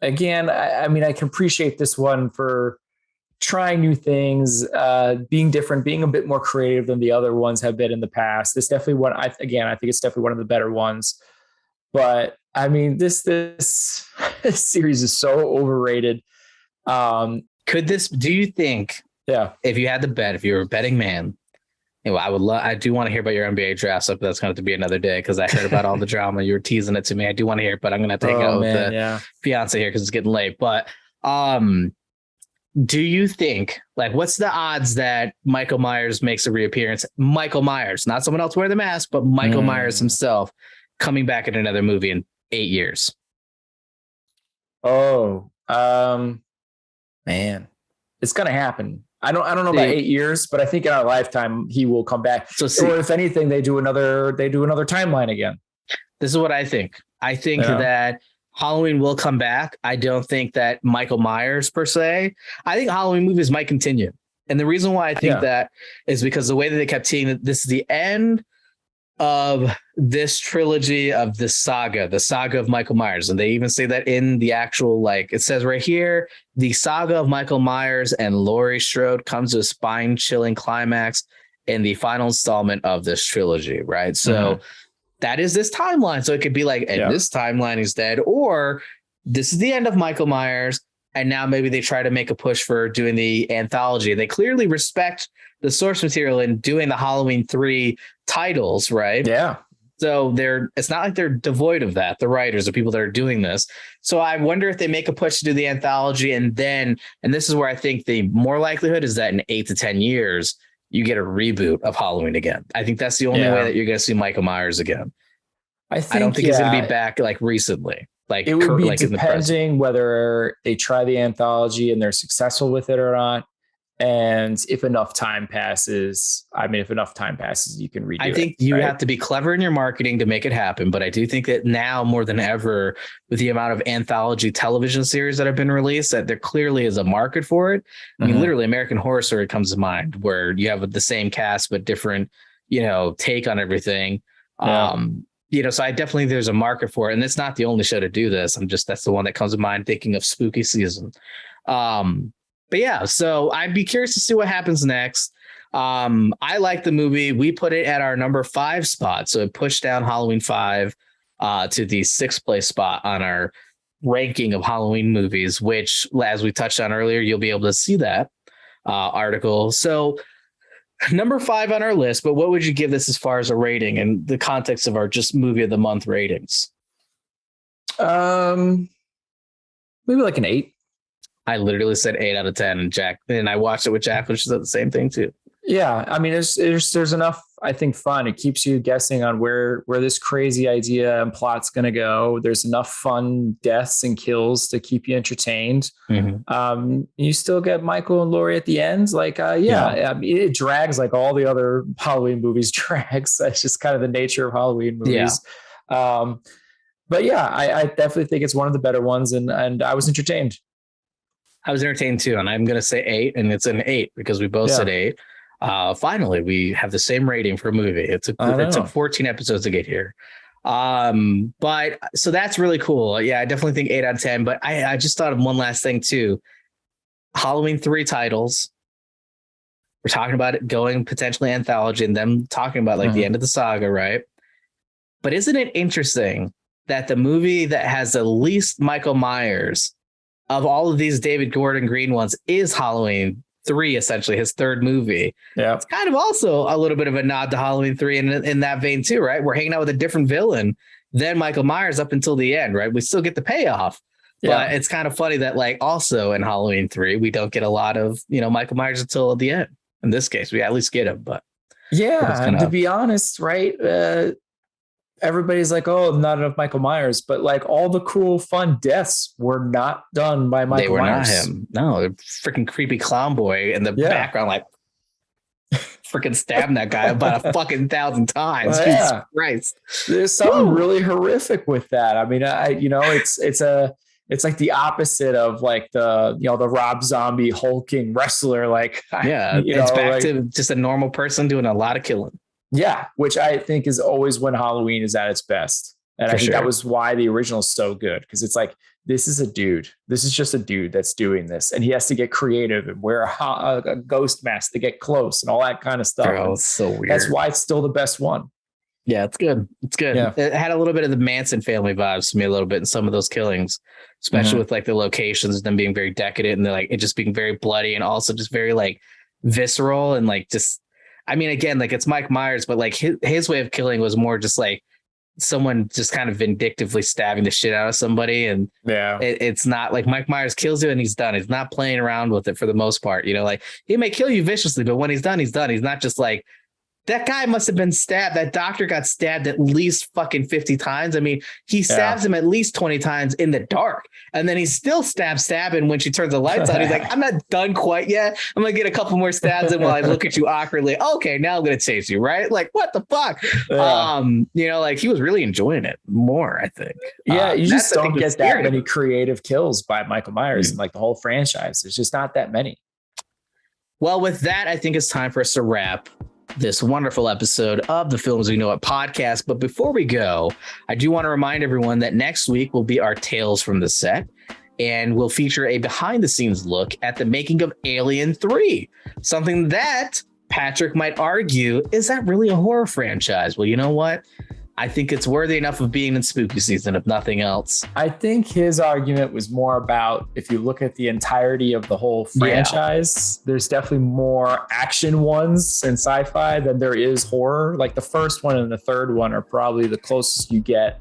Again, I mean, I can appreciate this one for trying new things, being different, being a bit more creative than the other ones have been in the past. This definitely one. I think it's definitely one of the better ones. But I mean, this series is so overrated. Do you think? Yeah. If you had to bet, if you were a betting man, I do want to hear about your NBA draft stuff. But that's going to have to be another day because I heard about all the drama. You were teasing it to me. I do want to hear it, but I'm going to take out with the fiance here because it's getting late. But do you think, like, what's the odds that Michael Myers makes a reappearance? Michael Myers, not someone else wearing the mask, but Michael Myers himself coming back in another movie in 8 years. Oh, man, it's gonna happen. I don't know about 8 years, but I think in our lifetime he will come back. So or if anything, they do another timeline again. This is what I think. I think that Halloween will come back. I don't think that Michael Myers per se. I think Halloween movies might continue. And the reason why I think that is because the way that they kept seeing that this is the end of this trilogy of this saga, the saga of Michael Myers. And they even say that in the actual, like, it says right here, the saga of Michael Myers and Laurie Strode comes to a spine-chilling climax in the final installment of this trilogy, right? So that is this timeline. So it could be like, and this timeline is dead, or this is the end of Michael Myers, and now maybe they try to make a push for doing the anthology. They clearly respect the source material in doing the Halloween 3 titles, right? Yeah. So it's not like they're devoid of that, the writers, the people that are doing this. So I wonder if they make a push to do the anthology, and this is where I think the more likelihood is that in 8 to 10 years, you get a reboot of Halloween again. I think that's the only way that you're going to see Michael Myers again. I don't think he's going to be back like recently. Like it would be like depending whether they try the anthology and they're successful with it or not. And if enough time passes, you can redo it. I think you have to be clever in your marketing to make it happen. But I do think that now more than ever, with the amount of anthology television series that have been released, that there clearly is a market for it. I mean, literally American Horror Story comes to mind, where you have the same cast, but different, take on everything. So I definitely, there's a market for it. And it's not the only show to do this. That's the one that comes to mind thinking of spooky season. But yeah, so I'd be curious to see what happens next. I like the movie. We put it at our number 5 spot. So it pushed down Halloween 5 to the 6th place spot on our ranking of Halloween movies, which, as we touched on earlier, you'll be able to see that article. So number 5 on our list, but what would you give this as far as a rating in the context of our just movie of the month ratings? Maybe like an 8. I literally said 8 out of 10, and I watched it with Jack, which said the same thing too. Yeah, I mean, there's enough, I think, fun. It keeps you guessing on where this crazy idea and plot's going to go. There's enough fun deaths and kills to keep you entertained. You still get Michael and Laurie at the end. Like, I mean, it drags like all the other Halloween movies drags. That's just kind of the nature of Halloween movies. But yeah, I definitely think it's one of the better ones, and I was entertained. I was entertained too, and I'm going to say 8, and it's an 8 because we both said 8. Finally, we have the same rating for a movie. It took 14 episodes to get here. But so that's really cool. Yeah, I definitely think 8 out of 10. But I just thought of one last thing too. Halloween 3 titles. We're talking about it going potentially anthology and them talking about like the end of the saga, right? But isn't it interesting that the movie that has the least Michael Myers of all of these David Gordon Green ones is Halloween 3, essentially his 3rd movie? Yeah, it's kind of also a little bit of a nod to Halloween 3 in that vein too, right? We're hanging out with a different villain than Michael Myers up until the end, right? We still get the payoff, but it's kind of funny that like also in Halloween 3 we don't get a lot of Michael Myers until the end. In this case, we at least get him, but to be honest, right? Everybody's like, oh, not enough Michael Myers, but like all the cool, fun deaths were not done by Michael Myers. Not him. No, the freaking creepy clown boy in the background, like freaking stabbing that guy about 1,000 times. Jesus Christ. There's something really horrific with that. I mean, it's like the opposite of like the Rob Zombie hulking wrestler. Like, it's back to just a normal person doing a lot of killing. Yeah, which I think is always when Halloween is at its best. And I think that was why the original is so good, because it's like, this is a dude. This is just a dude that's doing this. And he has to get creative and wear a ghost mask to get close and all that kind of stuff. Bro, it's so weird. That's why it's still the best one. Yeah, it's good. It's good. Yeah. It had a little bit of the Manson family vibes to me a little bit in some of those killings, especially with like the locations, them being very decadent and like it just being very bloody and also just very like visceral and like just, I mean, again, like it's Mike Myers, but like his way of killing was more just like someone just kind of vindictively stabbing the shit out of somebody. And it's not like Mike Myers kills you and he's done. He's not playing around with it for the most part. You know, like he may kill you viciously, but when he's done, he's done. He's not just like, that guy must have been stabbed. That doctor got stabbed at least fucking 50 times. I mean, he stabs him at least 20 times in the dark. And then he's still stabbing when she turns the lights on. He's like, I'm not done quite yet. I'm going to get a couple more stabs in while I look at you awkwardly. Okay, now I'm going to chase you, right? Like, what the fuck? Yeah. You know, like he was really enjoying it more, I think. Yeah, you just don't get that many creative kills by Michael Myers in like the whole franchise. There's just not that many. Well, with that, I think it's time for us to wrap this wonderful episode of the Films We Know It podcast. But before we go, I do want to remind everyone that next week will be our Tales from the Set, and we'll feature a behind the scenes look at the making of Alien 3, something that Patrick might argue, is that really a horror franchise? Well, you know what? I think it's worthy enough of being in spooky season, if nothing else. I think his argument was more about, if you look at the entirety of the whole franchise, there's definitely more action ones in sci-fi than there is horror. Like the first one and the third one are probably the closest you get,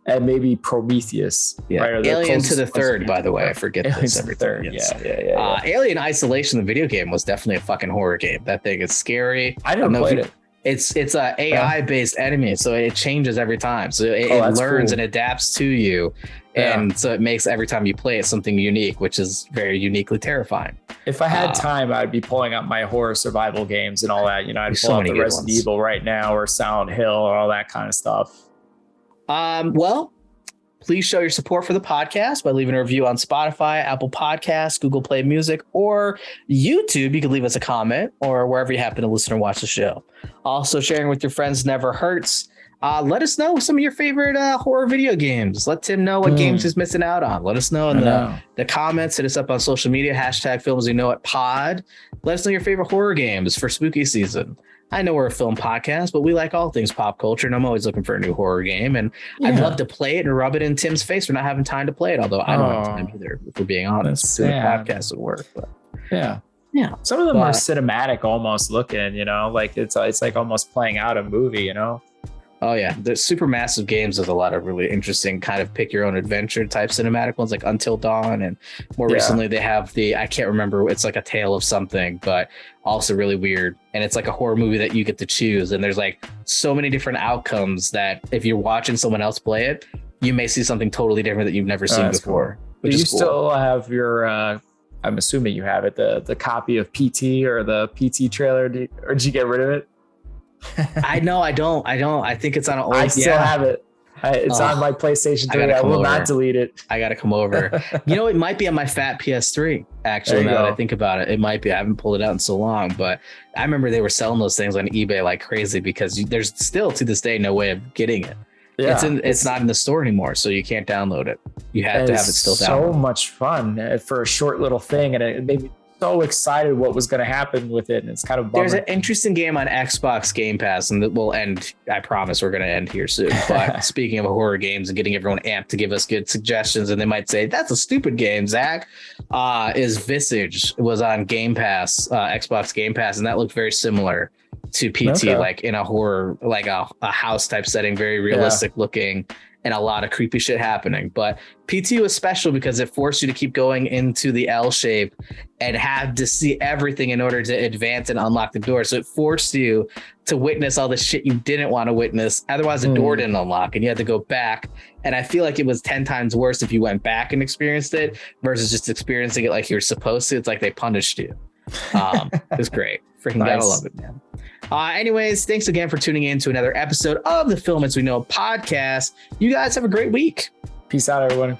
and maybe Prometheus. Yeah. Right? Alien to the third, by the way. I forget this every third. Yeah. Alien Isolation, the video game, was definitely a fucking horror game. That thing is scary. I never played it. It's a AI based enemy, so it changes every time. So it learns and adapts to you, and so it makes every time you play it something unique, which is very uniquely terrifying. If I had time, I'd be pulling out my horror survival games and all that. You know, I'd pull out the Resident Evil right now, or Silent Hill, or all that kind of stuff. Well, please show your support for the podcast by leaving a review on Spotify, Apple Podcasts, Google Play Music, or YouTube. You can leave us a comment or wherever you happen to listen or watch the show. Also, sharing with your friends never hurts. Let us know some of your favorite horror video games. Let Tim know what games he's missing out on. Let us know in the comments. Hit us up on social media, hashtag Films We Know It Pod. Let us know your favorite horror games for spooky season. I know we're a film podcast, but we like all things pop culture, and I'm always looking for a new horror game. And I'd love to play it and rub it in Tim's face for not having time to play it. Although I don't have time either, if we're being honest. Doing a podcast would work. But yeah. Some of them are cinematic, almost looking. You know, like it's like almost playing out a movie. You know. Oh yeah, the Supermassive Games has a lot of really interesting kind of pick your own adventure type cinematic ones, like Until Dawn, and more recently they have I can't remember, it's like a tale of something, but also really weird, and it's like a horror movie that you get to choose, and there's like so many different outcomes that if you're watching someone else play it, you may see something totally different that you've never seen before. Cool. Do you still have your I'm assuming you have it, the copy of PT or the PT trailer, or did you get rid of it? I don't. I think it's on an old. I still have it. It's on my PlayStation 3. I will not delete it. I got to come over. You know, it might be on my fat PS3. Actually, now that I think about it, it might be. I haven't pulled it out in so long, but I remember they were selling those things on eBay like crazy because there's still to this day no way of getting it. Yeah, it's not in the store anymore, so you can't download it. You have to have it still downloaded. So much fun for a short little thing, and it made me so excited what was going to happen with it, and it's kind of bummer. There's an interesting game on Xbox Game Pass, and that will end. I promise we're going to end here soon. But speaking of horror games and getting everyone amped to give us good suggestions, and they might say that's a stupid game, Zach. Is Visage. It was on Game Pass, Xbox Game Pass, and that looked very similar to PT, like in a horror, like a house type setting, very realistic looking. And a lot of creepy shit happening. But PT was special because it forced you to keep going into the L shape and had to see everything in order to advance and unlock the door. So it forced you to witness all the shit you didn't want to witness. Otherwise, the door didn't unlock and you had to go back. And I feel like it was 10 times worse if you went back and experienced it versus just experiencing it like you're supposed to. It's like they punished you. It was great. Freaking gotta love it, man. Anyways, thanks again for tuning in to another episode of the Film As We Know podcast. You guys have a great week. Peace out, everyone.